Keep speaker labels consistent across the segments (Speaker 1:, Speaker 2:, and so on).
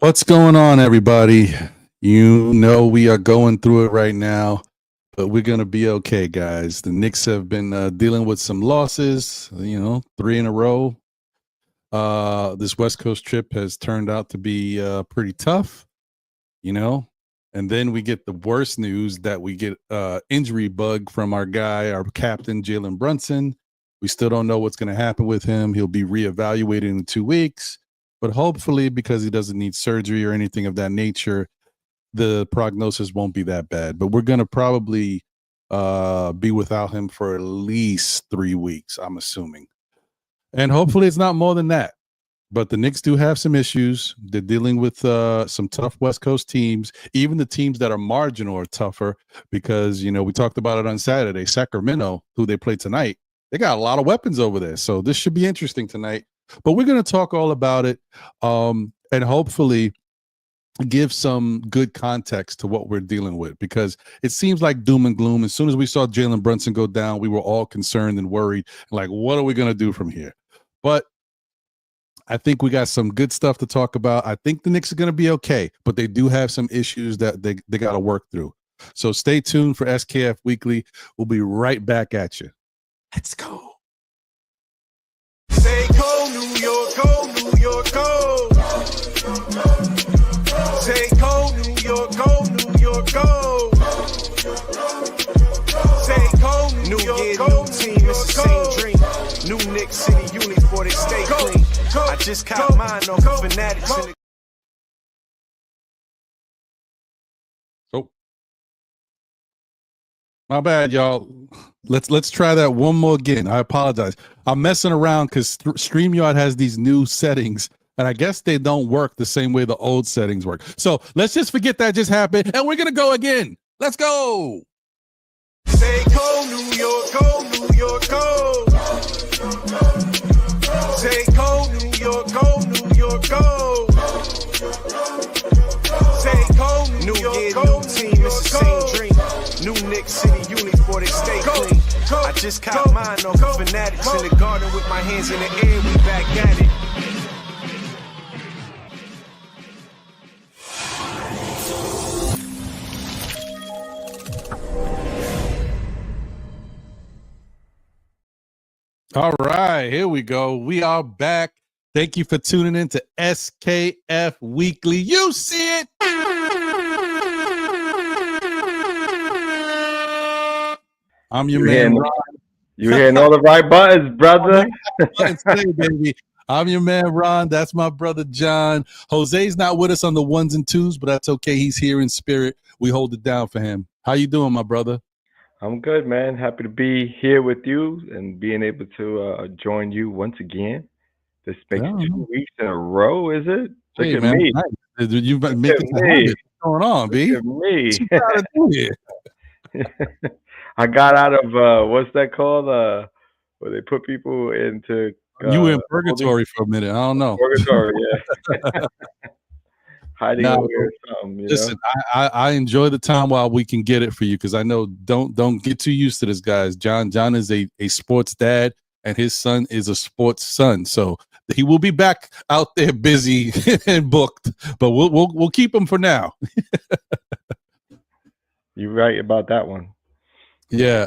Speaker 1: What's going on, everybody? You know we are going through it right now, but we're going to be okay, guys. The Knicks have been dealing with some losses, 3 in a row. This West Coast trip has turned out to be pretty tough, and then we get the worst news that we get injury bug from our guy, our captain, Jalen Brunson. We still don't know what's going to happen with him. He'll be reevaluated in 2 weeks. But hopefully, because he doesn't need surgery or anything of that nature, the prognosis won't be that bad. But we're going to probably be without him for at least 3 weeks, I'm assuming. And hopefully it's not more than that. But the Knicks do have some issues. They're dealing with some tough West Coast teams. Even the teams that are marginal are tougher because, we talked about it on Saturday. Sacramento, who they play tonight, they got a lot of weapons over there. So this should be interesting tonight. But we're going to talk all about it and hopefully give some good context to what we're dealing with, because it seems like doom and gloom. As soon as we saw Jalen Brunson go down, we were all concerned and worried, like, what are we going to do from here? But I think we got some good stuff to talk about. I think the Knicks are going to be okay, but they do have some issues that they got to work through. So stay tuned for SKF Weekly. We'll be right back at you. Let's go.
Speaker 2: Say go, New York, go, New York, go. Say go, New York, go, New York, go. Say go, New York, go, new team, it's the same dream. New Knicks City uniform, they stay clean. I just caught mine off the Fanatics in the
Speaker 1: My bad, y'all. Let's try that one more again. I apologize. I'm messing around because StreamYard has these new settings, and I guess they don't work the same way the old settings work. So let's just forget that just happened, and we're gonna go again. Let's go.
Speaker 2: Say go, New York, go, New York, go. Say go, New York, go, New York, go. Say go, New York, go, new team, it's the same dream. New Knicks City uniform, they stay clean. I just caught mine off the Fanatics in the garden with my hands in the air, we back at it.
Speaker 1: All right, here we go. We are back. Thank you for tuning in to SKF Weekly. You see it. I'm your man, Ron.
Speaker 3: You hitting all the right buttons, brother.
Speaker 1: Baby. I'm your man, Ron. That's my brother, John. Jose's not with us on the ones and twos, but that's okay. He's here in spirit. We hold it down for him. How you doing, my brother?
Speaker 3: I'm good, man. Happy to be here with you and being able to join you once again. This makes 2 weeks in a row, is it?
Speaker 1: Hey,
Speaker 3: Look at
Speaker 1: man,
Speaker 3: me.
Speaker 1: nice. You've been making a habit. What's going on, B?
Speaker 3: Look at me.
Speaker 1: What you gotta do here?
Speaker 3: I got out of what's that called? Where they put people into
Speaker 1: you were in purgatory for a minute. I don't know.
Speaker 3: Purgatory, yeah. Hiding away or something.
Speaker 1: Listen, I enjoy the time while we can get it for you, because I know don't get too used to this, guys. John is a sports dad, and his son is a sports son. So he will be back out there busy and booked, but we'll keep him for now.
Speaker 3: You're right about that one.
Speaker 1: Yeah.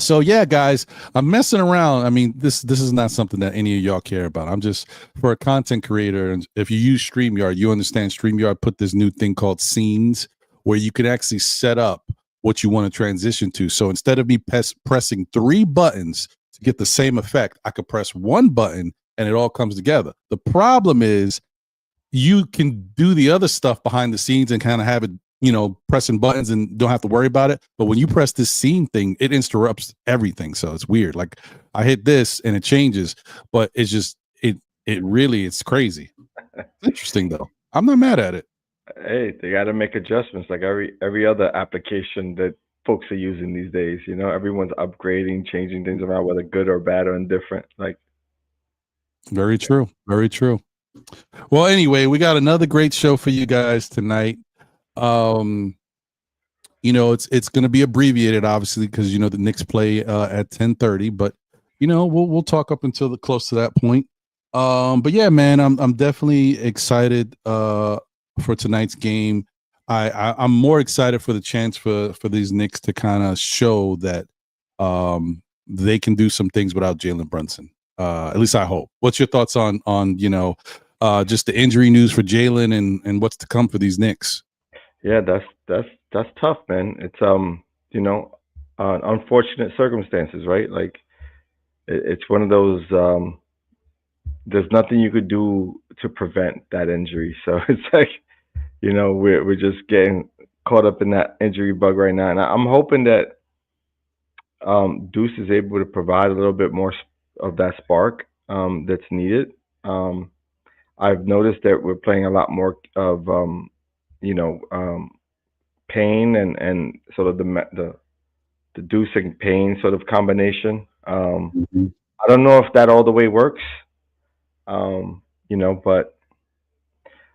Speaker 1: So yeah, guys, I'm messing around. I mean, this is not something that any of y'all care about. I'm just, for a content creator, and if you use StreamYard, you understand StreamYard put this new thing called scenes, where you can actually set up what you want to transition to. So instead of me pressing 3 buttons to get the same effect, I could press 1 button and it all comes together. The problem is you can do the other stuff behind the scenes and kind of have it, pressing buttons and don't have to worry about it. But when you press this scene thing, it interrupts everything. So it's weird. Like, I hit this and it changes, but it's just, it's crazy. Interesting though. I'm not mad at it.
Speaker 3: Hey, they got to make adjustments like every other application that folks are using these days. Everyone's upgrading, changing things around, whether good or bad or indifferent. Like,
Speaker 1: very true. Very true. Well, anyway, we got another great show for you guys tonight. It's going to be abbreviated, obviously, because the Knicks play at 10:30, but we'll talk up until close to that point. But yeah, man, I'm definitely excited for tonight's game. I'm more excited for the chance for these Knicks to kind of show that they can do some things without Jalen Brunson. At least I hope. What's your thoughts on just the injury news for Jalen and what's to come for these Knicks?
Speaker 3: Yeah, that's tough, man. It's you know, unfortunate circumstances, right? Like it's one of those. There's nothing you could do to prevent that injury. So it's like, we're just getting caught up in that injury bug right now, and I'm hoping that Deuce is able to provide a little bit more of that spark that's needed. Um, I've noticed that we're playing a lot more of you know Payne and sort of the Deuce and Payne sort of combination.
Speaker 1: Mhm.
Speaker 3: I don't know if that all the way works, but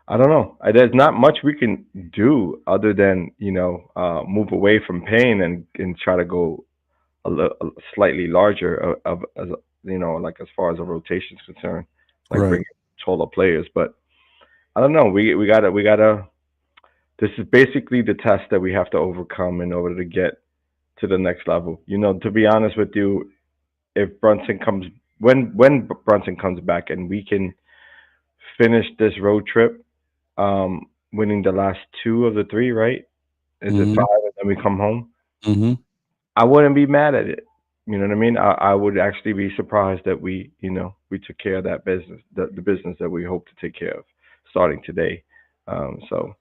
Speaker 3: I don't know. There's not much we can do other than move away from Payne and try to go a slightly larger as like as far as a rotation is concerned, like
Speaker 1: Right.
Speaker 3: bringing taller players. But I don't know. We gotta. This is basically the test that we have to overcome in order to get to the next level. To be honest with you, if Brunson comes when Brunson comes back and we can finish this road trip, winning the last two of the three, right? Is it
Speaker 1: Hmm.
Speaker 3: five and then we come home?
Speaker 1: Hmm.
Speaker 3: I wouldn't be mad at it. You know what I mean? I would actually be surprised that we took care of that business, the business that we hope to take care of starting today. So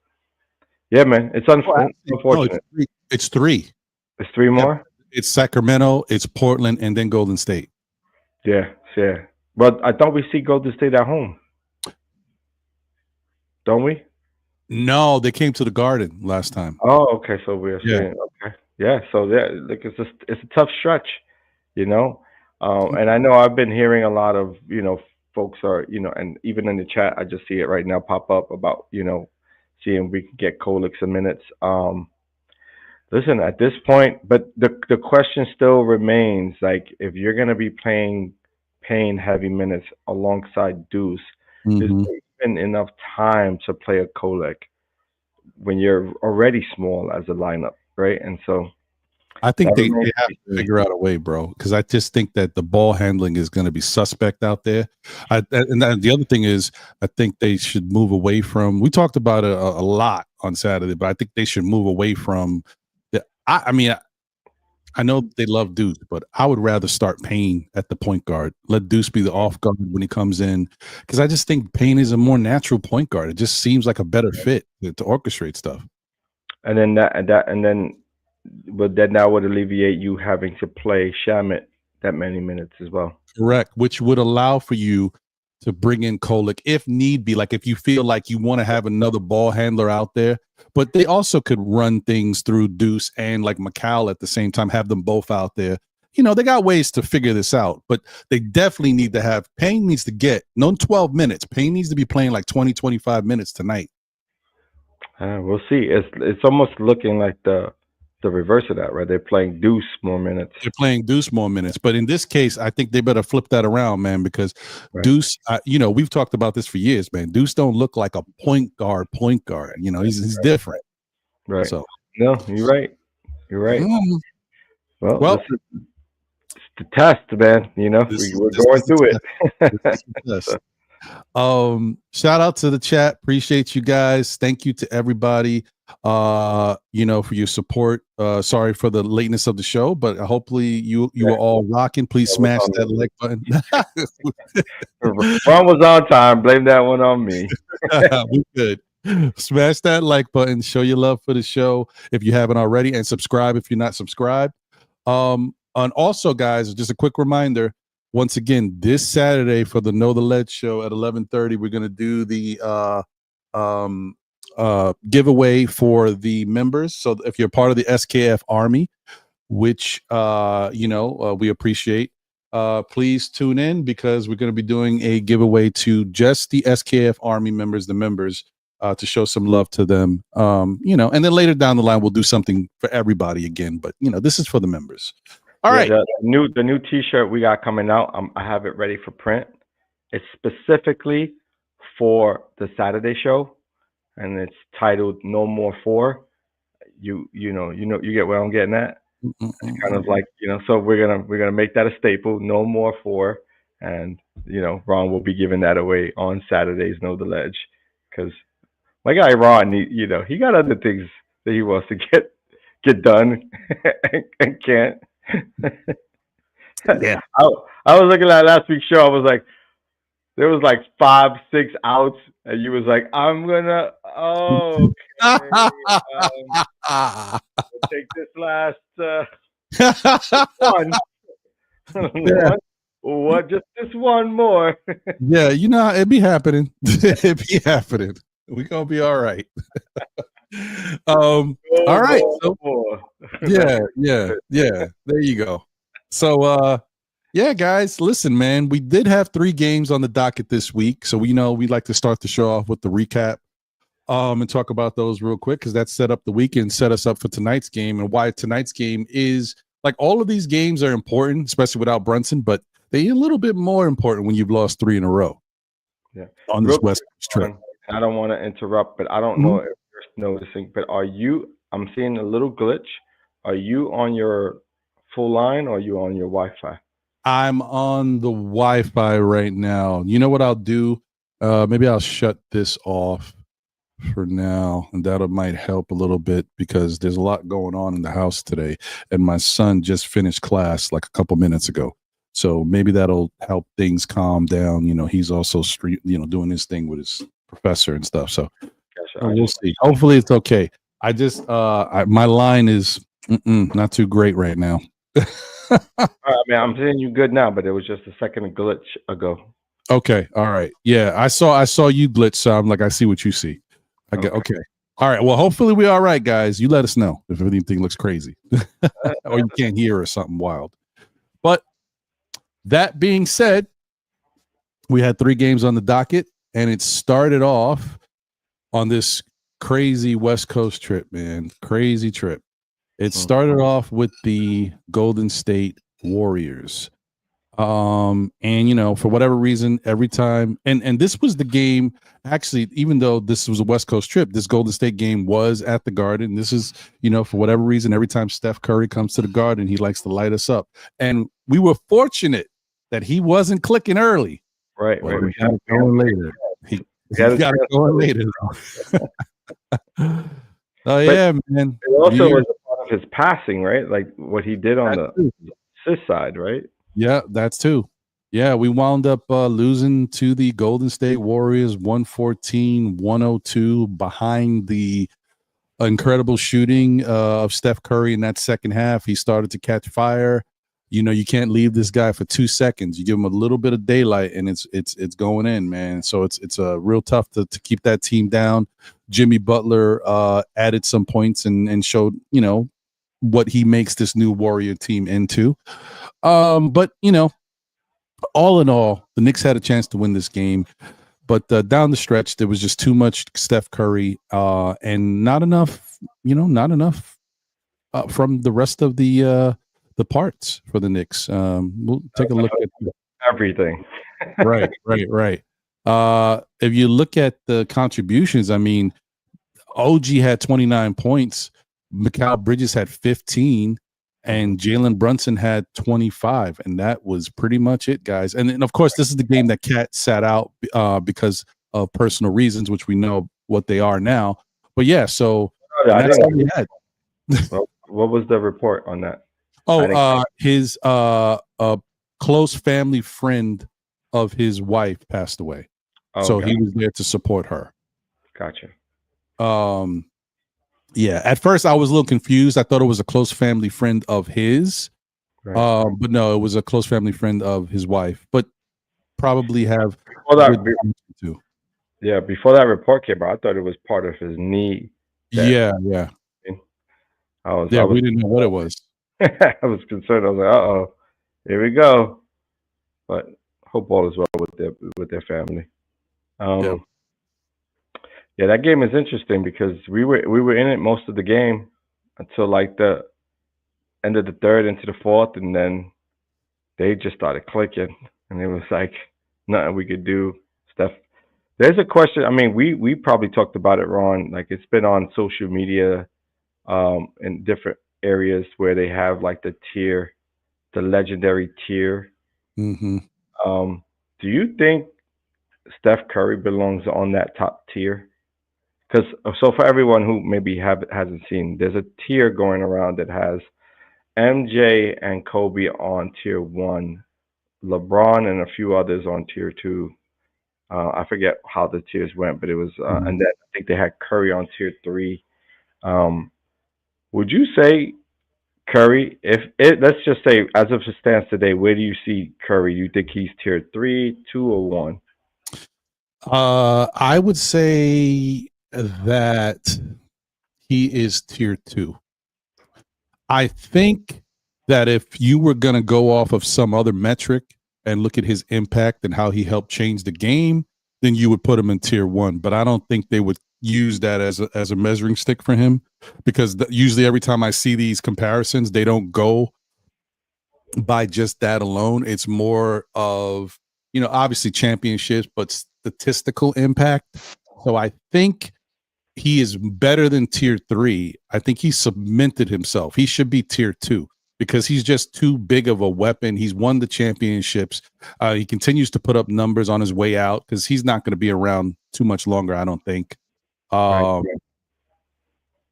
Speaker 3: yeah, man,
Speaker 1: Well, actually, no, it's
Speaker 3: unfortunate.
Speaker 1: three. It's three.
Speaker 3: It's three
Speaker 1: Yeah,
Speaker 3: more.
Speaker 1: it's Sacramento, it's Portland, and then Golden State.
Speaker 3: Yeah, yeah. But I thought we see Golden State at home, don't we?
Speaker 1: No, they came to the Garden last time.
Speaker 3: Oh, okay. So we're
Speaker 1: Yeah.
Speaker 3: seeing. Okay, yeah. So yeah, like it's a tough stretch, you know. And I know I've been hearing a lot of folks are and even in the chat I just see it right now pop up about seeing if we can get Kolek some minutes. Listen, at this point, but the question still remains, like, if you're gonna be paying heavy minutes alongside Deuce, is
Speaker 1: Hmm.
Speaker 3: there even enough time to play a Kolek when you're already small as a lineup, right? And so
Speaker 1: I
Speaker 3: that
Speaker 1: think they
Speaker 3: remains
Speaker 1: have
Speaker 3: to be
Speaker 1: to
Speaker 3: seen.
Speaker 1: figure out a way, bro. Because I just think that the ball handling is going to be suspect out there. And then the other thing is, I think they should move away from. We talked about it a lot on Saturday, but I think they should move away from. I mean, I know they love Deuce, but I would rather start Payne at the point guard. Let Deuce be the off guard when he comes in, because I just think Payne is a more natural point guard. It just seems like a better fit to orchestrate stuff.
Speaker 3: And then but then that would alleviate you having to play Shamit that many minutes as well.
Speaker 1: Correct, which would allow for you to bring in Kolek if need be. Like if you feel like you want to have another ball handler out there, but they also could run things through Deuce and like McCall at the same time, have them both out there. They got ways to figure this out, but they definitely need to have Payne needs to get no 12 minutes. Payne needs to be playing like 20, 25 minutes tonight.
Speaker 3: We'll see. It's almost looking like the reverse of that, right? They're playing Deuce more minutes.
Speaker 1: They're playing Deuce more minutes, but in this case, I think they better flip that around, man, because
Speaker 3: Right.
Speaker 1: Deuce, we've talked about this for years, man. Deuce don't look like a point guard. He's different.
Speaker 3: Right.
Speaker 1: So,
Speaker 3: No, you're right. You're right.
Speaker 1: mm,
Speaker 3: Well,
Speaker 1: well,
Speaker 3: this is the test, man. We're
Speaker 1: this
Speaker 3: going
Speaker 1: is the
Speaker 3: through
Speaker 1: test. This
Speaker 3: it.
Speaker 1: is the test. Shout out to the chat. Appreciate you guys. Thank you to everybody. For your support. Sorry for the lateness of the show, but hopefully you are all rocking. Please smash that like button.
Speaker 3: Ron was on time. Blame that one on me.
Speaker 1: We good. Smash that like button. Show your love for the show if you haven't already, and subscribe if you're not subscribed. And also, guys, just a quick reminder. Once again, this Saturday for the Know the Lead show at 11:30, we're gonna do the giveaway for the members. So if you're part of the SKF Army, which we appreciate, please tune in because we're going to be doing a giveaway to just the SKF Army members, the members, to show some love to them. And then later down the line we'll do something for everybody again. But this is for the members. All right.
Speaker 3: The new T-shirt we got coming out. I have it ready for print, It's specifically for the Saturday show, and it's titled "No More 4." You get where I'm getting at. It's kind of like, so we're gonna make that a staple. No more 4, and Ron will be giving that away on Saturdays. Know the ledge, because my guy Ron, he got other things that he wants to get done and can't.
Speaker 1: Yeah.
Speaker 3: I was looking at last week's show. I was like, there was like 5, 6 outs, and you was like, I'm gonna take this last one.
Speaker 1: Yeah.
Speaker 3: What? Just this one more.
Speaker 1: Yeah, it be happening. It be happening. We gonna be all right. All right. So, yeah. There you go. So, yeah, guys, listen, man. We did have 3 games on the docket this week, so we like to start the show off with the recap, and talk about those real quick, because that set up the weekend, set us up for tonight's game, and why tonight's game is like, all of these games are important, especially without Brunson, but they're a little bit more important when you've lost 3 in a row.
Speaker 3: Yeah,
Speaker 1: on this West Coast trip.
Speaker 3: I don't want to interrupt, but I don't know if you're noticing, but I'm seeing a little glitch. Are you on your full line, or are you on your Wi-Fi?
Speaker 1: I'm on the Wi-Fi right now. You know what I'll do? Maybe I'll shut this off for now, and that might help a little bit, because there's a lot going on in the house today, and my son just finished class like a couple minutes ago. So maybe that'll help things calm down. He's also doing his thing with his professor and stuff. So we'll see. Hopefully it's okay. I just my line is not too great right now.
Speaker 3: I'm seeing you good now, but it was just a second glitch ago.
Speaker 1: Okay, all right. Yeah, I saw you glitch, so I'm like, I see what you see. Okay. All right. Well, hopefully we're all right, guys. You let us know if anything looks crazy or you can't hear or something wild. But that being said, we had 3 games on the docket, and it started off on this crazy West Coast trip, man. Crazy trip. It started off with the Golden State Warriors. And for whatever reason, every time, and this was the game, actually, even though this was a West Coast trip, this Golden State game was at the Garden. This is, for whatever reason, every time Steph Curry comes to the Garden, he likes to light us up. And we were fortunate that he wasn't clicking early.
Speaker 3: Right.
Speaker 1: We got it going later. He got it going later. Oh, yeah, man.
Speaker 3: It also was a part of his passing, right? Like what he did on the assist side, right?
Speaker 1: Yeah, that's too. Yeah, we wound up losing to the Golden State Warriors 114-102 behind the incredible shooting of Steph Curry in that second half. He started to catch fire. You can't leave this guy for 2 seconds. You give him a little bit of daylight, and it's going in, man. So it's real tough to keep that team down. Jimmy Butler added some points and showed what he makes this new Warrior team into. But all in all, the Knicks had a chance to win this game, but down the stretch there was just too much Steph Curry and not enough from the rest of the parts for the Knicks. We'll take a look at
Speaker 3: everything.
Speaker 1: Right. If you look at the contributions, I mean, OG had 29 points, Mikal Bridges had 15, and Jalen Brunson had 25, and that was pretty much it, guys. And of course, this is the game that Cat sat out because of personal reasons, which we know what they are now. But yeah, so that's all we had.
Speaker 3: What was the report on that?
Speaker 1: His close family friend of his wife passed away. So he was there to support her.
Speaker 3: Gotcha.
Speaker 1: Yeah, at first I was a little confused. I thought it was a close family friend of his. Right. But no, it was a close family friend of his wife, but probably have
Speaker 3: too. Yeah, before that report came out, I thought it was part of his knee.
Speaker 1: Yeah.
Speaker 3: We
Speaker 1: didn't know what it was.
Speaker 3: I was concerned. I was like, "Uh-oh, here we go." But hope all is well with their family. Yeah, that game is interesting because we were in it most of the game until like the end of the third into the fourth, and then they just started clicking, and it was like nothing we could do. Steph, there's a question. I mean, we probably talked about it, Ron. Like it's been on social media, in different areas where they have like the legendary tier.
Speaker 1: Mm-hmm.
Speaker 3: Do you think Steph Curry belongs on that top tier? Because so for everyone who maybe hasn't seen, there's a tier going around that has MJ and Kobe on tier one, LeBron and a few others on tier two. I forget how the tiers went, but it was, and then I think they had Curry on tier three. Um, would you say Curry, if it, let's just say as of it stands today, where do you see Curry? You think he's tier three, two, or one?
Speaker 1: I would say that he is tier two. I think that if you were going to go off of some other metric and look at his impact and how he helped change the game, then you would put him in tier one. But I don't think they would use that as a measuring stick for him, because usually every time I see these comparisons, they don't go by just that alone. It's more of, obviously championships, but statistical impact. So I think he is better than tier three. I think he cemented himself. He should be tier two because he's just too big of a weapon. He's won the championships. He continues to put up numbers on his way out because he's not going to be around too much longer, I don't think.
Speaker 3: Right.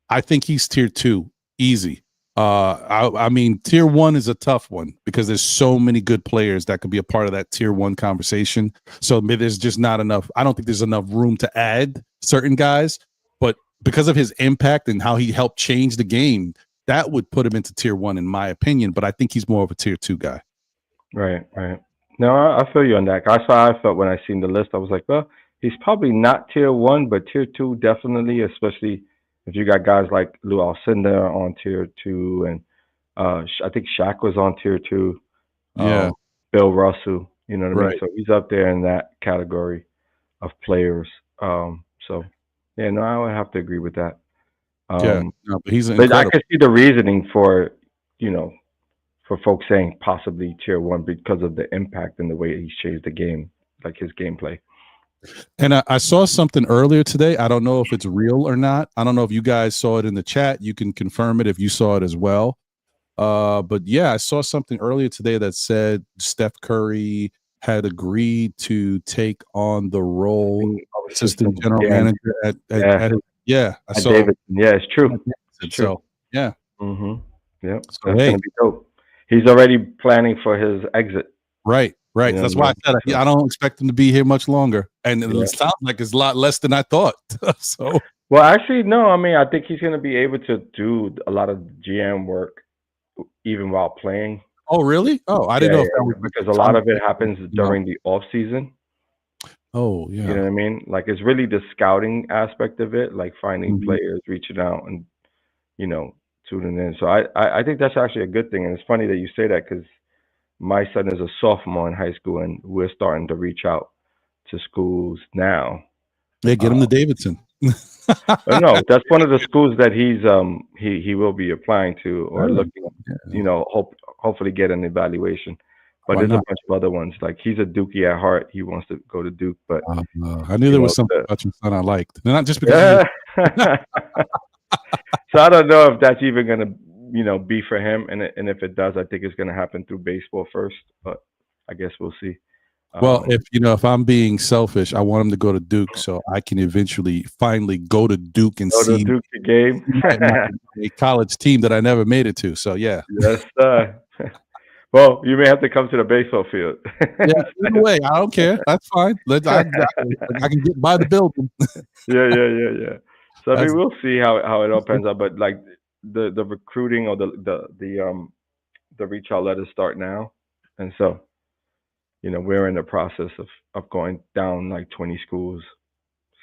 Speaker 1: I think he's tier two, easy. I mean, tier one is a tough one because there's so many good players that could be a part of that tier one conversation. So there's just not enough. I don't think there's enough room to add certain guys, but because of his impact and how he helped change the game, that would put him into tier one, in my opinion. But I think he's more of a tier two guy.
Speaker 3: Right. No, I feel you on that. That's how I felt when I seen the list. I was like, well, he's probably not tier one, but tier two definitely, especially if you got guys like Lou Alcindor on tier two, and I think Shaq was on tier two.
Speaker 1: Yeah.
Speaker 3: Bill Russell, you know what I mean?
Speaker 1: Right.
Speaker 3: So he's up there in that category of players. So yeah, no, I would have to agree with that.
Speaker 1: Yeah. No, but he's
Speaker 3: But I
Speaker 1: incredible.
Speaker 3: could see the reasoning for, for folks saying possibly tier one because of the impact and the way he's changed the game, like his gameplay.
Speaker 1: And I saw something earlier today. I don't know if it's real or not. I don't know if you guys saw it in the chat. You can confirm it if you saw it as well. But yeah, I saw something earlier today that said Steph Curry had agreed to take on the role of assistant general manager at I saw
Speaker 3: Davidson. Yeah, it's true. It's true.
Speaker 1: So yeah.
Speaker 3: Yeah.
Speaker 1: So,
Speaker 3: That's gonna be dope. He's already planning for his exit.
Speaker 1: Right.
Speaker 3: You know
Speaker 1: That's
Speaker 3: what
Speaker 1: why
Speaker 3: I
Speaker 1: I said I don't expect him to be here much longer. And it sounds like it's a lot less than I thought. So
Speaker 3: well, actually, no. I mean, I think he's going to be able to do a lot of GM work even while playing.
Speaker 1: Oh, really? Oh, I didn't know if that was
Speaker 3: because a lot of it happens during the off season.
Speaker 1: Oh, yeah.
Speaker 3: You know what I mean? Like it's really the scouting aspect of it, like finding players, reaching out, and tuning in. So I think that's actually a good thing. And it's funny that you say that because my son is a sophomore in high school, and we're starting to reach out to schools now.
Speaker 1: Yeah, get him to Davidson.
Speaker 3: No, that's one of the schools that he will be applying to or looking, hopefully get an evaluation. But there's a bunch of other ones. Like he's a Dookie at heart. He wants to go to Duke, but
Speaker 1: I knew there was something about your son I liked. Not just because.
Speaker 3: So I don't know if that's even gonna be for him, and if it does, I think it's gonna happen through baseball first. But I guess we'll see.
Speaker 1: Well, if I'm being selfish, I want him to go to Duke so I can finally go to Duke and see
Speaker 3: Duke the game.
Speaker 1: a college team that I never made it to. So yeah.
Speaker 3: Yes, well, you may have to come to the baseball field.
Speaker 1: Yeah, either way, I don't care. That's fine. I can get by the building.
Speaker 3: Yeah. So I mean, we'll see how it all pans out. But like the recruiting or the reach out letters start now, and so we're in the process of going down like 20 schools.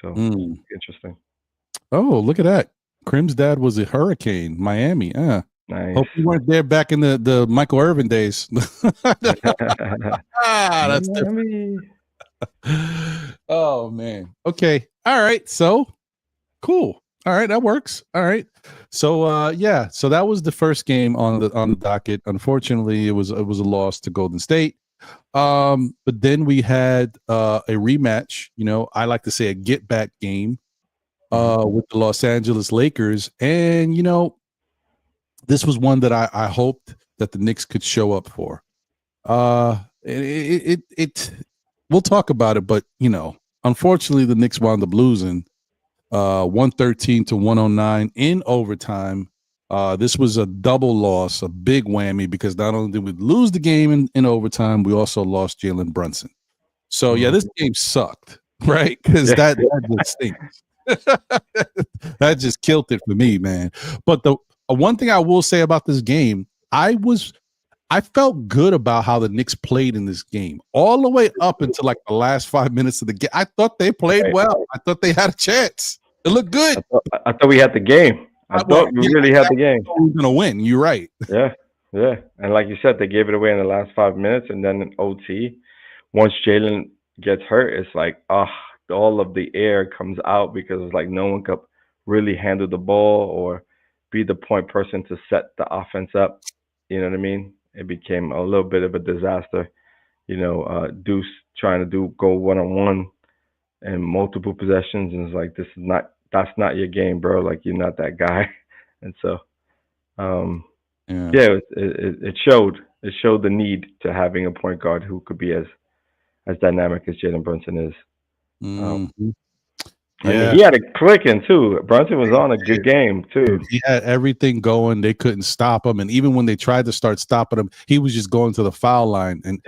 Speaker 3: So interesting.
Speaker 1: Oh, look at that! Crim's dad was a Hurricane, Miami.
Speaker 3: Nice.
Speaker 1: Hope you weren't there back in the Michael Irvin days. That's different. Oh man. Okay. All right. So cool. All right, that works. All right. So so that was the first game on the docket. Unfortunately, it was a loss to Golden State. But then we had a rematch. I like to say a get back game with the Los Angeles Lakers, and this was one that I hoped that the Knicks could show up for. We'll talk about it, but unfortunately, the Knicks wound up losing 113 to 109 in overtime. This was a double loss, a big whammy, because not only did we lose the game in overtime, we also lost Jalen Brunson. So yeah, this game sucked, right? Because that just stinks. That just killed it for me, man. But the one thing I will say about this game, I felt good about how the Knicks played in this game all the way up until like the last 5 minutes of the game. I thought they played well. I thought they had a chance. It looked good.
Speaker 3: I thought we had the game. I thought we really had the game.
Speaker 1: We were gonna win. You're right.
Speaker 3: Yeah. And like you said, they gave it away in the last 5 minutes, and then in OT, once Jalen gets hurt, it's like all of the air comes out, because it's like no one could really handle the ball or be the point person to set the offense up. You know what I mean? It became a little bit of a disaster. Deuce trying to go one-on-one and multiple possessions, and it's like, that's not your game, bro. Like, you're not that guy. And so it showed the need to having a point guard who could be as dynamic as Jalen Brunson is. I mean, he had it clicking too. Brunson was on a good game too.
Speaker 1: He had everything going. They couldn't stop him, and even when they tried to start stopping him, he was just going to the foul line. And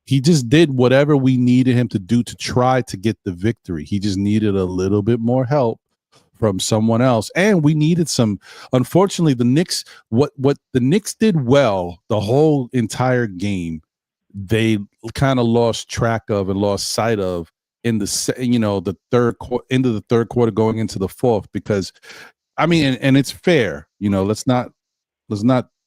Speaker 1: he just did whatever we needed him to do to try to get the victory. He just needed a little bit more help from someone else, and we needed some. Unfortunately, the Knicks, what the Knicks did well the whole entire game, they kind of lost track of and lost sight of in the end of the third quarter going into the fourth, because I mean, and it's fair, let's not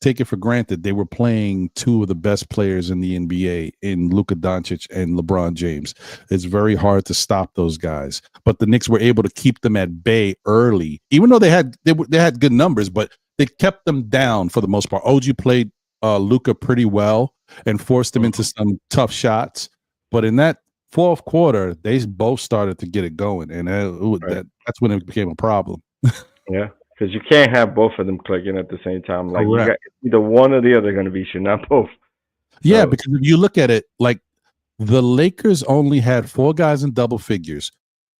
Speaker 1: take it for granted. They were playing two of the best players in the NBA in Luka Doncic and LeBron James. It's very hard to stop those guys, but the Knicks were able to keep them at bay early, even though they had good numbers, but they kept them down for the most part. OG played Luka pretty well and forced him into some tough shots, but in that fourth quarter, they both started to get it going, and that's when it became a problem.
Speaker 3: Yeah, because you can't have both of them clicking at the same time. Like, you got either one or the other going to be shooting, not both.
Speaker 1: Yeah, so, because if you look at it, like the Lakers only had 4 guys in double figures.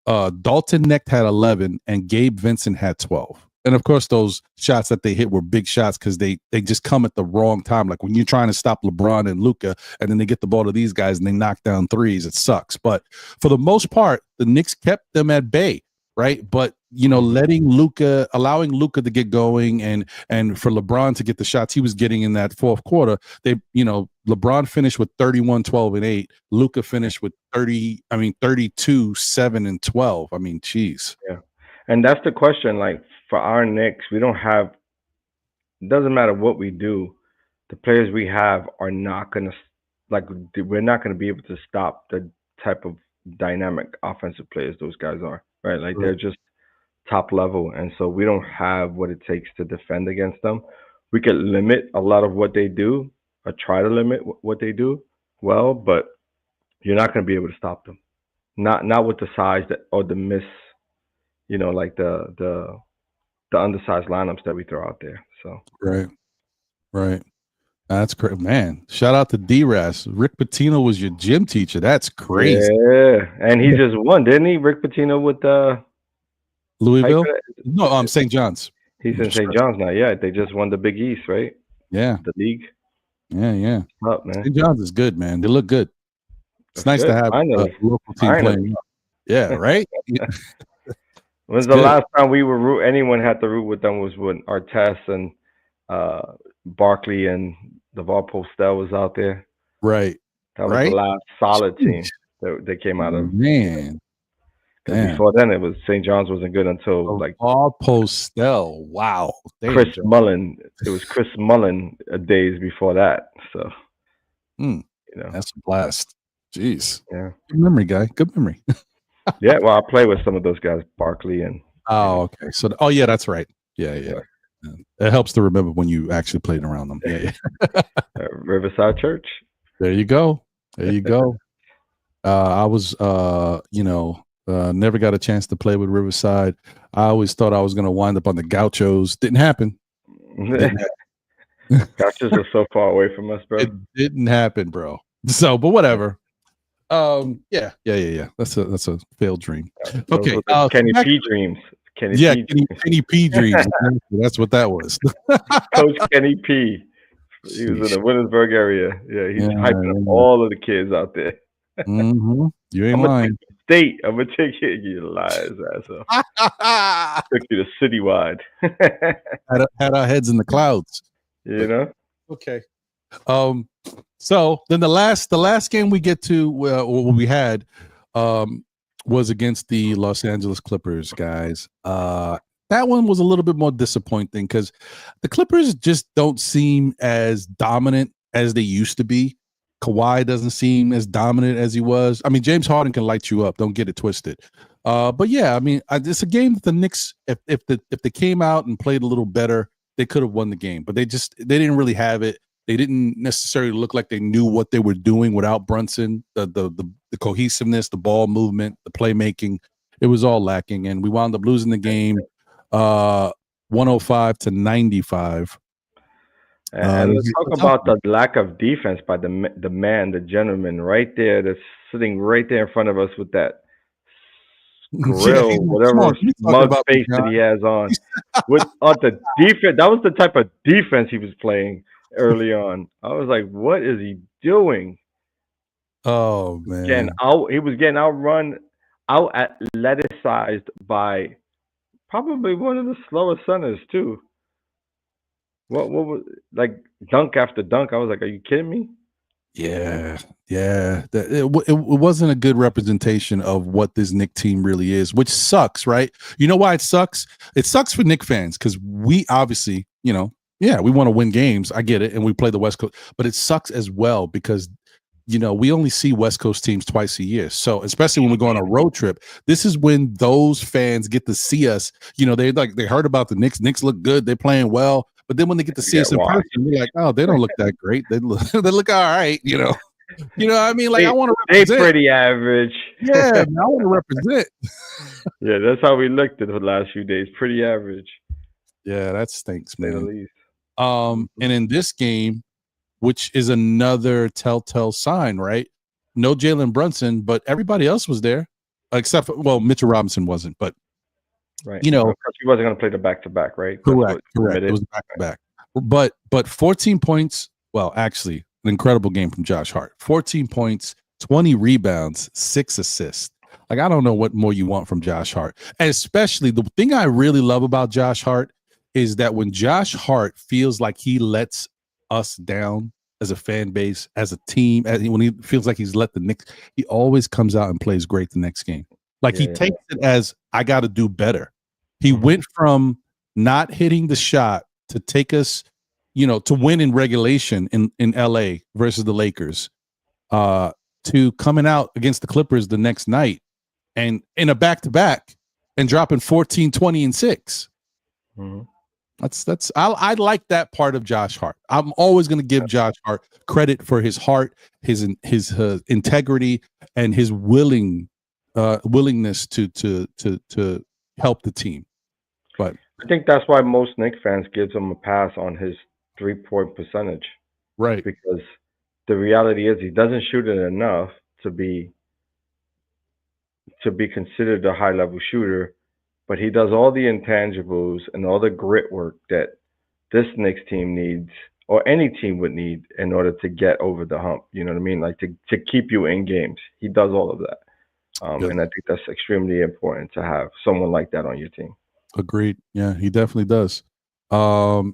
Speaker 1: Dalton Knecht had 11, and Gabe Vincent had 12. And of course, those shots that they hit were big shots because they just come at the wrong time. Like when you're trying to stop LeBron and Luka, and then they get the ball to these guys and they knock down threes, it sucks. But for the most part, the Knicks kept them at bay, right? But allowing Luka to get going and for LeBron to get the shots he was getting in that fourth quarter, LeBron finished with 31, 12, and 8. Luka finished with 32, 7, and 12. I mean, geez.
Speaker 3: Yeah, and that's the question. Like, for our Knicks, we don't have. It doesn't matter what we do. The players we have are not gonna we're not gonna be able to stop the type of dynamic offensive players those guys are. Right? Like, they're just top level, and so we don't have what it takes to defend against them. We could limit a lot of what they do, or try to limit what they do well, but you're not going to be able to stop them. Not with the size or the miss, like the undersized lineups that we throw out there. So
Speaker 1: right. That's great, man. Shout out to D-Ras. Rick Pitino was your gym teacher. That's crazy.
Speaker 3: Yeah, and he just won, didn't he? Rick Pitino with
Speaker 1: Louisville? No, St. John's.
Speaker 3: He's in St. John's now. Yeah, they just won the Big East, right?
Speaker 1: Yeah,
Speaker 3: the league.
Speaker 1: Yeah.
Speaker 3: What's up, man?
Speaker 1: St. John's is good, man. They look good. It's nice to have a local team playing. Yeah, right.
Speaker 3: When's the last time anyone had to root with them was when Artest and Barkley and LeVar Postel was out there.
Speaker 1: Right.
Speaker 3: That was the last solid team that came out of.
Speaker 1: Man.
Speaker 3: Before then, it was St. John's wasn't good until
Speaker 1: LeVar Postel. Wow.
Speaker 3: Chris Mullin. It was Chris Mullin days before that. So,
Speaker 1: that's a blast. Jeez.
Speaker 3: Yeah.
Speaker 1: Good memory, guy. Good memory.
Speaker 3: Yeah, well, I play with some of those guys, Barkley and.
Speaker 1: Oh, okay. So, yeah, that's right. Yeah. It helps to remember when you actually played around them. Yeah.
Speaker 3: Riverside Church.
Speaker 1: There you go. There you go. I was, never got a chance to play with Riverside. I always thought I was going to wind up on the Gauchos. Didn't happen.
Speaker 3: Gauchos are so far away from us, bro.
Speaker 1: It didn't happen, bro. So, but whatever. Yeah. That's a failed dream. Okay.
Speaker 3: Kenny P dreams.
Speaker 1: Kenny P dreams. That's what that was.
Speaker 3: Coach Kenny P. He was in the Williamsburg area. Yeah, he's hyping up all of the kids out there.
Speaker 1: Mm-hmm. You ain't lying.
Speaker 3: State, I'm gonna take it. You lies, asshole. Took you to citywide.
Speaker 1: had our heads in the clouds.
Speaker 3: You know.
Speaker 1: Okay. So then the last game we get to, what we had, was against the Los Angeles Clippers, guys. That one was a little bit more disappointing because the Clippers just don't seem as dominant as they used to be. Kawhi doesn't seem as dominant as he was. I mean, James Harden can light you up. Don't get it twisted. But yeah, I mean, it's a game that the Knicks, if they came out and played a little better, they could have won the game. But they didn't really have it. They didn't necessarily look like they knew what they were doing without Brunson. The cohesiveness, the ball movement, the playmaking, it was all lacking, and we wound up losing the game, 105-95.
Speaker 3: And let's talk about the lack of defense by the gentleman right there that's sitting right there in front of us with that grill, whatever mug face that he has on. With the defense, that was the type of defense he was playing early on. I was like, what is he doing?
Speaker 1: Oh man.
Speaker 3: He was getting outrun, out athleticized by probably one of the slowest centers too. What was like dunk after dunk? I was like, are you kidding me?
Speaker 1: Yeah. It wasn't a good representation of what this Knick team really is, which sucks, right? You know why it sucks? It sucks for Knick fans because we obviously, we want to win games. I get it, and we play the West Coast, but it sucks as well because we only see West Coast teams twice a year. So especially when we go on a road trip, this is when those fans get to see us. They heard about the Knicks. Knicks look good. They're playing well. But then when they get to see us in person, they're like, oh, they don't look that great. They look all right, You know what I mean? Like, I want to represent.
Speaker 3: They pretty average.
Speaker 1: Yeah, I want to represent.
Speaker 3: Yeah, that's how we looked at the last few days. Pretty average.
Speaker 1: Yeah, that stinks, man.
Speaker 3: At least.
Speaker 1: And in this game, which is another telltale sign, right? No Jalen Brunson, but everybody else was there, except for, Mitchell Robinson wasn't, but
Speaker 3: right. Because he wasn't going to play the back-to-back, right?
Speaker 1: Correct. It was back-to-back. But 14 points, actually, an incredible game from Josh Hart. 14 points, 20 rebounds, 6 assists. Like, I don't know what more you want from Josh Hart. And especially, the thing I really love about Josh Hart is that when Josh Hart feels like he lets us down as a fan base, as a team, when he feels like he's let the Knicks, he always comes out and plays great the next game. Like, he takes it as, I got to do better. He went from not hitting the shot to take us, to win in regulation in LA versus the Lakers, to coming out against the Clippers the next night and in a back-to-back and dropping 14, 20, and 6. Mm-hmm. I like that part of Josh Hart. I'm always going to give Josh Hart credit for his heart, his integrity, and his willingness to help the team. But
Speaker 3: I think that's why most Knicks fans gives him a pass on his 3-point percentage.
Speaker 1: Right.
Speaker 3: Because the reality is he doesn't shoot it enough to be considered a high-level shooter, but he does all the intangibles and all the grit work that this Knicks team needs, or any team would need, in order to get over the hump. You know what I mean? Like, to keep you in games. He does all of that. And I think that's extremely important to have someone like that on your team. Agreed.
Speaker 1: Yeah, he definitely does. And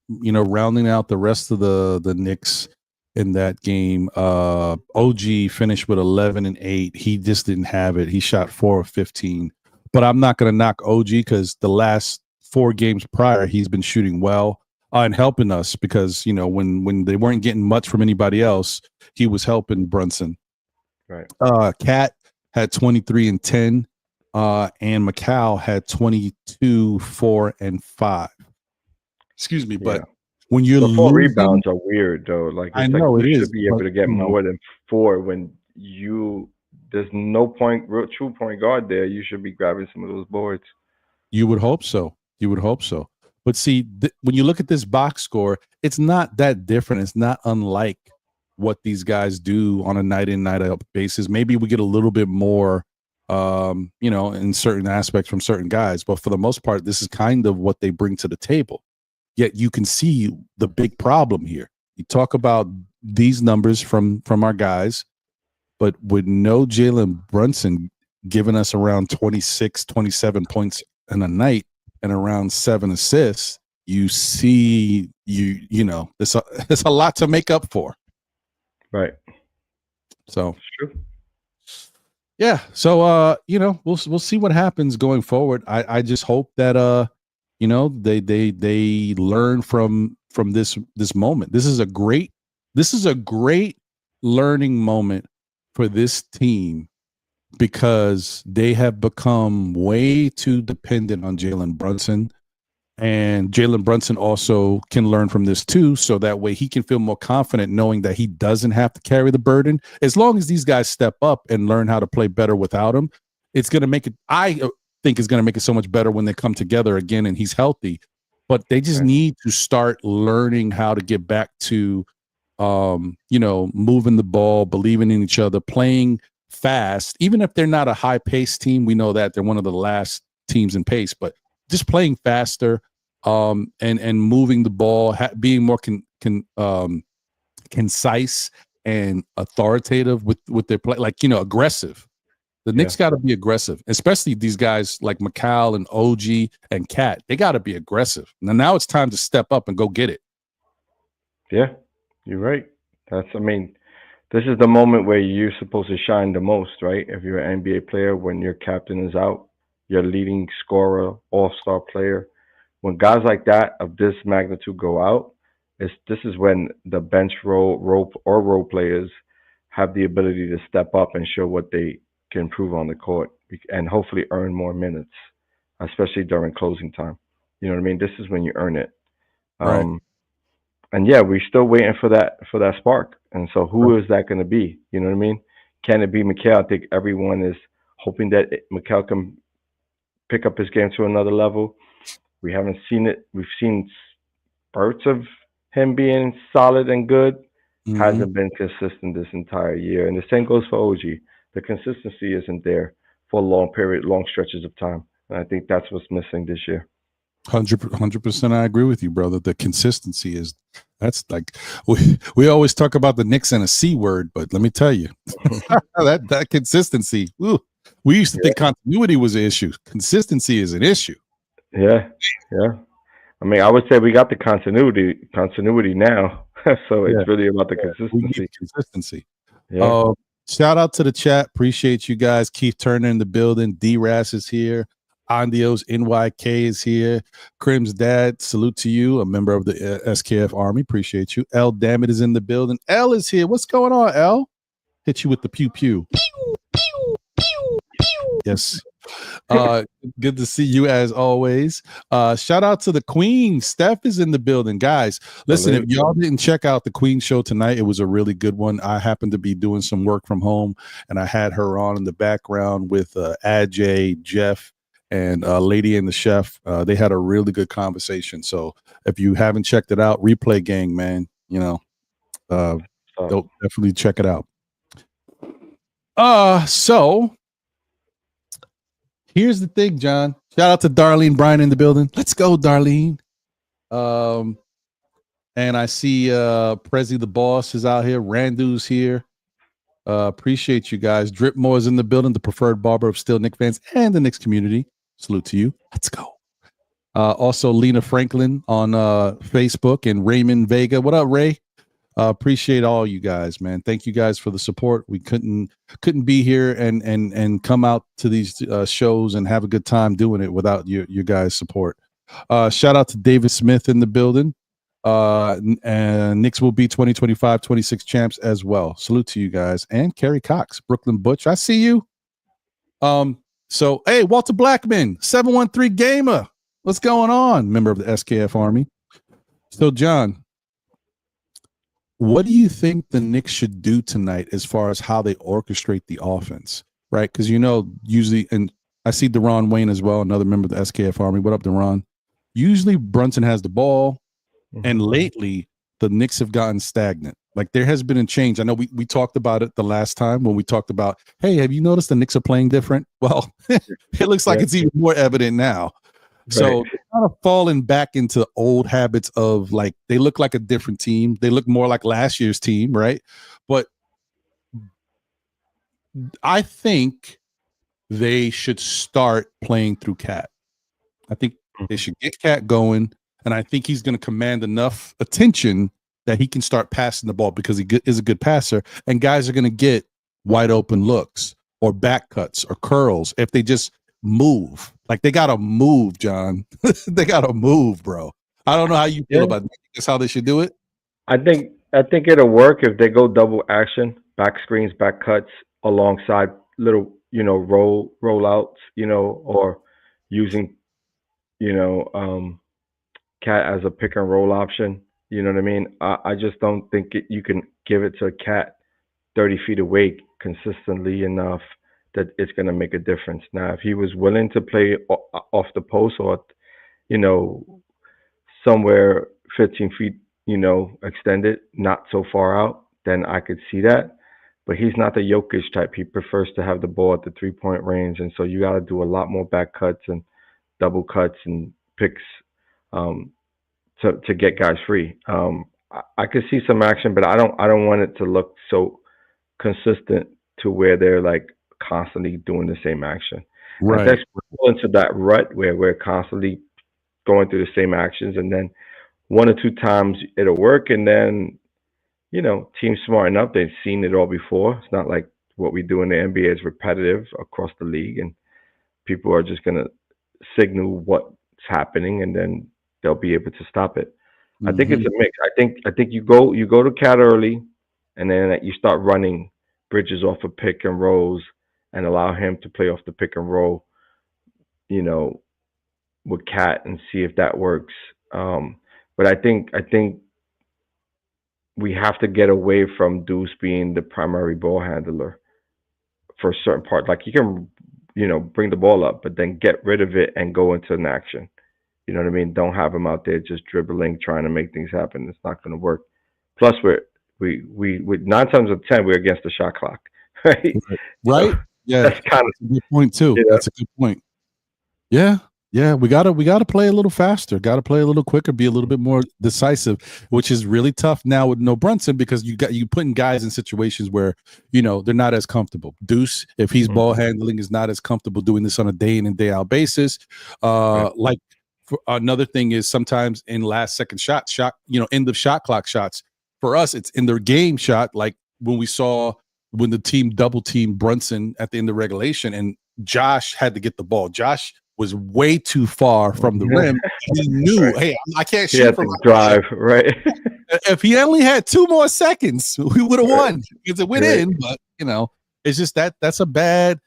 Speaker 1: rounding out the rest of the Knicks in that game, OG finished with 11 and 8. He just didn't have it. He shot 4 of 15. But I'm not going to knock OG because the last 4 games prior, he's been shooting well and helping us because when they weren't getting much from anybody else, he was helping Brunson.
Speaker 3: Right.
Speaker 1: Cat had 23 and 10. And Macau had 22, 4, and 5. Excuse me, but when you're
Speaker 3: The 4
Speaker 1: losing,
Speaker 3: rebounds are weird though. Like
Speaker 1: I
Speaker 3: it's like
Speaker 1: know
Speaker 3: you
Speaker 1: it
Speaker 3: should
Speaker 1: is,
Speaker 3: be able
Speaker 1: but
Speaker 3: to get
Speaker 1: you know,
Speaker 3: more than 4 when there's no real true point guard there. You should be grabbing some of those boards.
Speaker 1: you would hope so. You would hope so. But see, when you look at this box score, it's not that different. It's not unlike what these guys do on a night in, night out basis. Maybe we get a little bit more, you know, in certain aspects from certain guys. But for the most part, this is kind of what they bring to the table. Yet you can see the big problem here. You talk about these numbers from our guys, but with no Jalen Brunson giving us around 26, 27 points in a night and around 7 assists, you see, you know, there's a lot to make up for.
Speaker 3: Right.
Speaker 1: So
Speaker 3: It's true.
Speaker 1: yeah. So you know, we'll see what happens going forward. I just hope that you know, they learn from this moment. This is a great learning moment for this team, because they have become way too dependent on Jalen Brunson. And Jalen Brunson also can learn from this too, so that way he can feel more confident knowing that he doesn't have to carry the burden. As long as these guys step up and learn how to play better without him, it's going to make it, I think it's going to make it so much better when they come together again and he's healthy. But they just need to start learning how to get back to, you know, moving the ball, believing in each other, playing fast. Even if they're not a high-paced team, we know that they're one of the last teams in pace, but just playing faster, and moving the ball, being more concise and authoritative with their play, like, you know, aggressive. The Knicks got to be aggressive, especially these guys like Mikal and OG and Cat. They got to be aggressive. Now it's time to step up and go get it.
Speaker 3: Yeah, you're right. I mean, this is the moment where you're supposed to shine the most, right? If you're an NBA player, when your captain is out, your leading scorer, all-star player. When guys like that of this magnitude go out, this is when the bench role players have the ability to step up and show what they can improve on the court and hopefully earn more minutes, especially during closing time. You know what I mean? This is when you earn it.
Speaker 1: Right.
Speaker 3: And yeah, we're still waiting for that spark. And so who is that going to be? You know what I mean? Can it be Mikal? I think everyone is hoping that Mikal can pick up his game to another level. We haven't seen it. We've seen spurts of him being solid and good.
Speaker 1: Mm-hmm.
Speaker 3: Hasn't been consistent this entire year. And the same goes for OG. The consistency isn't there for long stretches of time. And I think that's what's missing this year.
Speaker 1: 100%. I agree with you, brother. The consistency that's like, we always talk about the Knicks and a C word, but let me tell you, that consistency. Ooh, we used to think continuity was an issue. Consistency is an issue.
Speaker 3: Yeah. I mean, I would say we got the continuity now. So it's really about the
Speaker 1: consistency.
Speaker 3: Yeah.
Speaker 1: Shout out to the chat. Appreciate you guys. Keith Turner in the building. D-Ras is here. Andios NYK is here. Crim's dad, salute to you, a member of the SKF Army. Appreciate you. L Dammit is in the building. L is here. What's going on, L? Hit you with the pew pew. Yes. Good to see you as always. Shout out to the Queen. Steph is in the building. Guys, listen, if y'all didn't check out the Queen show tonight, it was a really good one. I happened to be doing some work from home, and I had her on in the background with Ajay, Jeff, and Lady and the Chef. They had a really good conversation. So if you haven't checked it out, Replay Gang, man, you know, don't definitely check it out. So here's the thing, John. Shout out to Darlene Bryan in the building. Let's go, Darlene. And I see Prezi the boss is out here. Randu's here. Appreciate you guys. Dripmore is in the building, the preferred barber of Still Knicks fans and the Knicks community. Salute to you. Let's go. Also, Lena Franklin on Facebook and Raymond Vega. What up, Ray? Appreciate all you guys, man. Thank you guys for the support. We couldn't be here and come out to these shows and have a good time doing it without your guys' support. Shout out to David Smith in the building. And Knicks will be 2025-26 champs as well. Salute to you guys. And Kerry Cox, Brooklyn Butch. I see you. So, hey, Walter Blackman, 713 Gamer. What's going on? Member of the SKF Army. So, John, what do you think the Knicks should do tonight as far as how they orchestrate the offense? Right? Because usually, and I see Deron Wayne as well, another member of the SKF Army. What up, Deron? Usually Brunson has the ball, and lately the Knicks have gotten stagnant. Like there has been a change. I know we talked about it the last time when we talked about, hey, have you noticed the Knicks are playing different? Well, it looks like it's even more evident now. So they're kind of falling back into old habits of like they look like a different team. They look more like last year's team, right? But I think they should start playing through Cat. I think they should get Cat going, and I think he's going to command enough attention that he can start passing the ball because he is a good passer, and guys are going to get wide open looks or back cuts or curls if they just move. Like they got to move, John. They got to move, bro. I don't know how you feel about that. That's how they should do it.
Speaker 3: I think it'll work if they go double action, back screens, back cuts alongside little, rollouts, or using, Cat as a pick and roll option. You know what I mean? I just don't think you can give it to a Cat 30 feet away consistently enough that it's going to make a difference. Now, if he was willing to play off the post or, somewhere 15 feet, extended, not so far out, then I could see that. But he's not the Jokic type. He prefers to have the ball at the 3-point range. And so you got to do a lot more back cuts and double cuts and picks to get guys free. I could see some action, but I don't want it to look so consistent to where they're like constantly doing the same action.
Speaker 1: Right.
Speaker 3: That's into that rut where we're constantly going through the same actions, and then 1 or 2 times it'll work, and then teams smart enough, they've seen it all before. It's not like what we do in the NBA is repetitive across the league, and people are just gonna signal what's happening, and then they'll be able to stop it. I think it's a mix. I think you go to Cat early, and then you start running bridges off of pick and rolls, and allow him to play off the pick and roll, with Cat, and see if that works. But I think we have to get away from Deuce being the primary ball handler for a certain part. Like you can, bring the ball up, but then get rid of it and go into an action. You know what I mean? Don't have him out there just dribbling, trying to make things happen. It's not going to work. Plus, we 9 times out of 10 we're against the shot clock, right?
Speaker 1: Right.
Speaker 3: So
Speaker 1: yeah,
Speaker 3: that's kind of
Speaker 1: a good point too. That's a good point. Yeah. Yeah, we gotta play a little faster, gotta play a little quicker, be a little bit more decisive, which is really tough now with no Brunson because you putting guys in situations where they're not as comfortable. Deuce, if he's ball handling, is not as comfortable doing this on a day in and day out basis. Like another thing is sometimes in last second shot, end of shot clock shots. For us, it's in their game shot, like when the team double teamed Brunson at the end of regulation, and Josh had to get the ball. Josh was way too far from the rim. He knew, hey, I can't shoot from
Speaker 3: drive, right?
Speaker 1: If he only had 2 more seconds, we would have won because it went in. But it's just that's a bad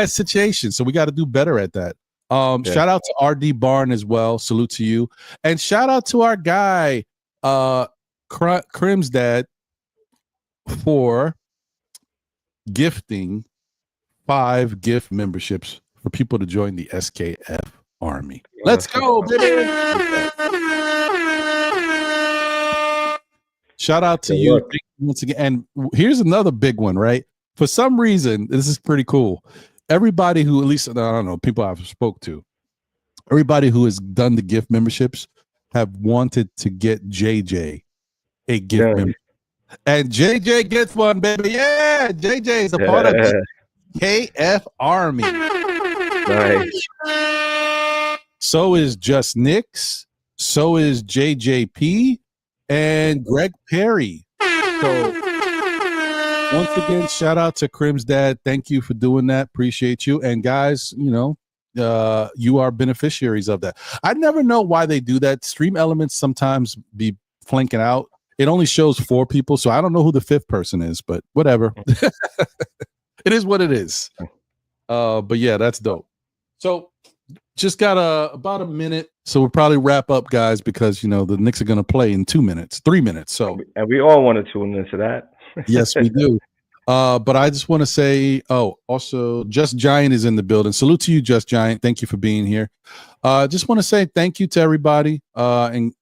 Speaker 1: situation. So we got to do better at that. Shout out to RD Barn as well. Salute to you, and shout out to our guy, Crim's dad, for gifting 5 gift memberships for people to join the SKF Army. Let's go, baby. Shout out to you once again. And here's another big one, right? For some reason, this is pretty cool. Everybody who, at least, I don't know, people I've spoke to, everybody who has done the gift memberships have wanted to get JJ a gift membership. And JJ gets one, baby. Yeah, JJ is a part of the KF Army.
Speaker 3: Nice.
Speaker 1: So is Just Knicks. So is JJP and Greg Perry. So once again, shout out to Crim's dad. Thank you for doing that. Appreciate you. And guys, you are beneficiaries of that. I never know why they do that. Stream Elements sometimes be flanking out. It only shows 4 people, so I don't know who the 5th person is, but whatever. It is what it is. But yeah, that's dope. So just got about a minute So we'll probably wrap up, guys, because the Knicks are going to play in 2 minutes, 3 minutes. So
Speaker 3: and we all want to tune into that.
Speaker 1: yes, we do. But I just want to say, also, Just Giant is in the building. Salute to you, Just Giant. Thank you for being here. Just want to say thank you to everybody, and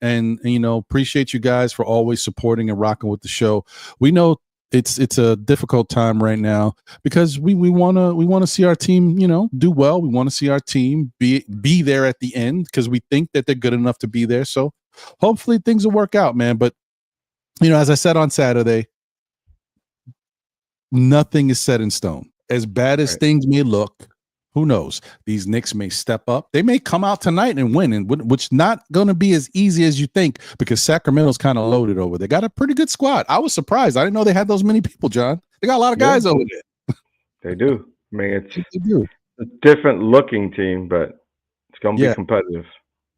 Speaker 1: appreciate you guys for always supporting and rocking with the show. We know it's a difficult time right now because we want to see our team do well. We want to see our team be there at the end because we think that they're good enough to be there. So hopefully things will work out, man. But as I said on Saturday, nothing is set in stone. As bad as things may look, who knows? These Knicks may step up. They may come out tonight and win, which not going to be as easy as you think because Sacramento's kind of loaded over. They got a pretty good squad. I was surprised. I didn't know they had those many people, John. They got a lot of guys over there.
Speaker 3: They do. I mean, it's a different looking team, but it's going to be competitive.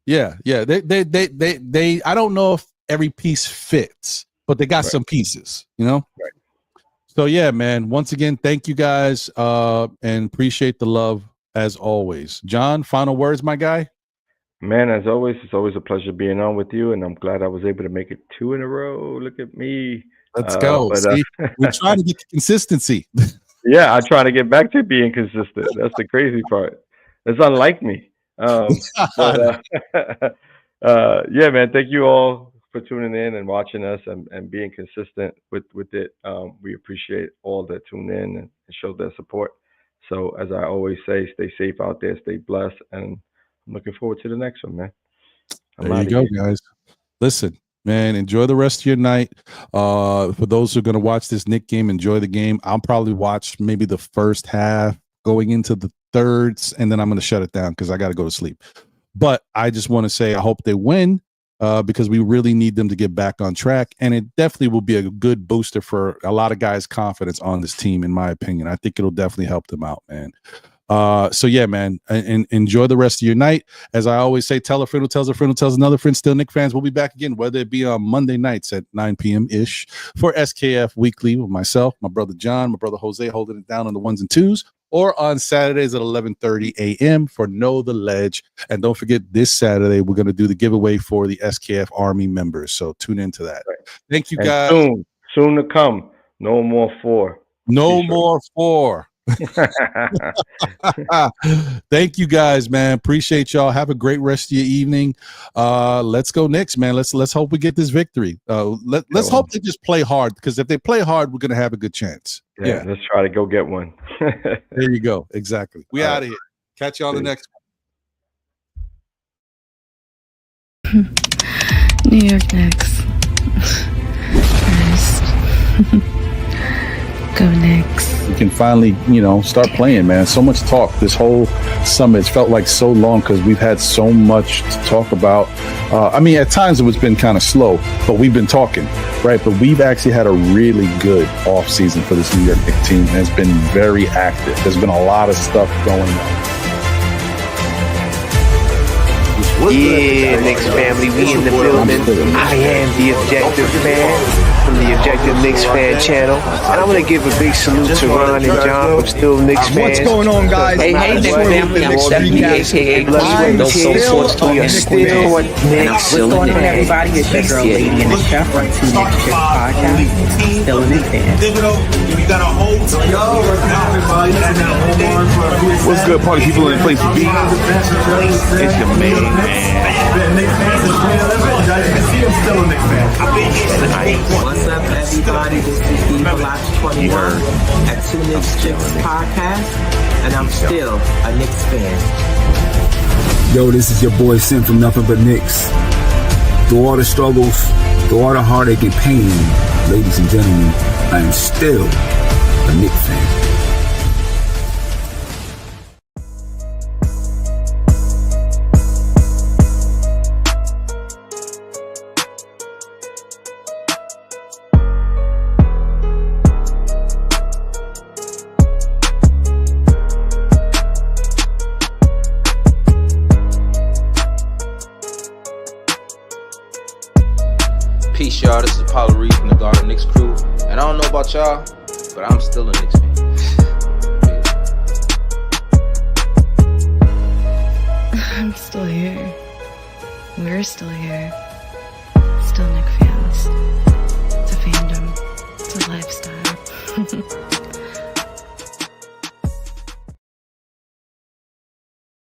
Speaker 3: Yeah.
Speaker 1: They. I don't know if every piece fits, but they got some pieces. Right. So yeah, man. Once again, thank you guys, and appreciate the love as always. John, final words, my guy.
Speaker 3: Man, as always, it's always a pleasure being on with you, and I'm glad I was able to make it 2 in a row. Look at me.
Speaker 1: Let's go. We're trying to get the consistency.
Speaker 3: Yeah, I try to get back to being consistent. That's the crazy part. It's unlike me. Yeah, man. Thank you all for tuning in and watching us and being consistent with it. We appreciate all that tune in and show their support. So as I always say, stay safe out there, stay blessed, and I'm looking forward to the next one, man.
Speaker 1: There you go, guys. Listen, man, enjoy the rest of your night. For those who are going to watch this Knicks game, enjoy the game. I'll probably watch maybe the first half going into the thirds, and then I'm going to shut it down because I got to go to sleep. But I just want to say I hope they win. Because we really need them to get back on track. And it definitely will be a good booster for a lot of guys' confidence on this team, in my opinion. I think it'll definitely help them out, man. So, yeah, man, and enjoy the rest of your night. As I always say, tell a friend who tells a friend who tells another friend. Still Knicks fans, we'll be back again, whether it be on Monday nights at 9 p.m.-ish for SKF Weekly with myself, my brother John, my brother Jose holding it down on the ones and twos, or on Saturdays at 11:30 a.m. for Know the Ledge. And don't forget, this Saturday, we're going to do the giveaway for the SKF Army members. So tune into that. Right. Thank you, guys.
Speaker 3: Soon to come. No more 4.
Speaker 1: No more 4. Thank you, guys, man. Appreciate y'all. Have a great rest of your evening. Let's go Knicks, man. Let's hope we get this victory. Let's hope they just play hard, because if they play hard, we're going to have a good chance.
Speaker 3: Yeah, let's try to go get one.
Speaker 1: There you go. Exactly. We out of here. Catch you on the next
Speaker 4: one. New York Knicks. First. Go Knicks.
Speaker 1: We can finally, start playing, man. So much talk this whole summer. It's felt like so long because we've had so much to talk about. At times it's been kind of slow, but we've been talking, right? But we've actually had a really good off season for this New York Knicks team, and it's been very active. There's been a lot of stuff going on.
Speaker 5: Yeah, Knicks family, we in the building. I am the Objective Fan from the Objective Knicks Fan channel. And I'm going to give a big salute to Ron and John from Still Knicks Fans.
Speaker 6: What's going on, guys?
Speaker 5: Hey, Knicks family, I'm Stephanie, a.k.a. Blood Sweat Tears. We are still Knicks.
Speaker 7: What's going on, everybody? It's your girl, Lady and the Chef from Two Knicks Chicks Podcast. Still Knicks Fans.
Speaker 8: What's good, party people in the place to be? It's your man.
Speaker 7: What's up, everybody? This is Steve Block 21 at Two Knicks Chicks Podcast, and I'm still a Knicks fan.
Speaker 9: Yo, this is your boy Sim from Nothing But Knicks. Through all the struggles, through all the heartache and pain, ladies and gentlemen, I am still a Knicks fan.
Speaker 10: Peace, y'all. This is Apollo Reed from the Garden Knicks crew. And I don't know about y'all, but I'm still a Knicks fan.
Speaker 4: I'm still here. We're still here. Still Knicks fans. It's a fandom. It's a lifestyle.